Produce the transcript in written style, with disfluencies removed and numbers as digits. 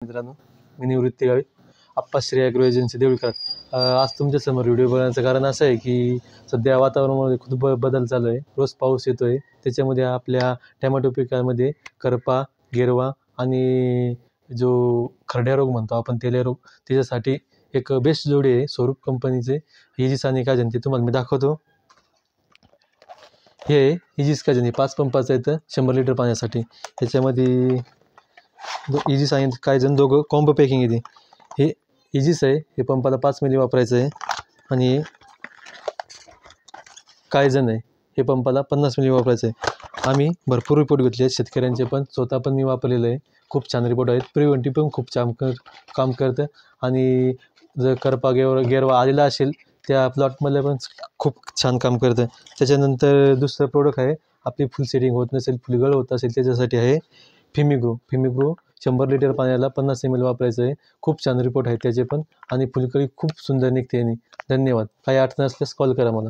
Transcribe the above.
मित्रांनो, मी निवृत्ती गावी आप्पाश्री agro agency Deulkar. आज तुमच्यासमोर व्हिडिओ बनवण्याचं कारण असं आहे की सध्या वातावरणामध्ये खूप बदल चालू आहे. रोज पाऊस येतो आहे. त्याच्यामध्ये आपल्या टॅमॅटो पिकामध्ये करपा, गेरवा आणि जो खरड्या रोग म्हणतो आपण, तेल्या रोग, त्याच्यासाठी एक बेस्ट जोडी आहे स्वरूप कंपनीचे इजिस आणि काजन. ते तुम्हाला मी दाखवतो. हे इजिस काजन हे 5 पंपाचं येतं 100 लिटर पाण्यासाठी. त्याच्यामध्ये इजिस आणि कायजन दोघं कॉम्बो पॅकिंग येते. हे इजिस आहे, हे पंपाला 5 मिली वापरायचं आहे. आणि कायजन आहे, हे पंपाला 50 मिली वापरायचं आहे. आम्ही भरपूर रिपोर्ट घेतले आहेत शेतकऱ्यांचे, पण स्वतः पण मी वापरलेलं आहे. खूप छान रिपोर्ट आहेत. प्रिव्हेंटिव्ह पण खूप छान काम करतं. आणि जर करपा गेरवा आलेला असेल त्या प्लॉटमध्ये पण खूप छान काम करतं. त्याच्यानंतर दुसरं प्रोडक्ट आहे, आपली फुल सेटिंग होत नसेल, फुलगळ होत असेल, त्याच्यासाठी आहे फिमिग्रो. 100 लिटर पाण्याला 50 ml वापरायचं आहे. खूप छान रिपोर्ट आहेत त्याचे पण, आणि फुलकळी खूप सुंदर निघते. धन्यवाद. काही अडचण असल्यास कॉल करा मला.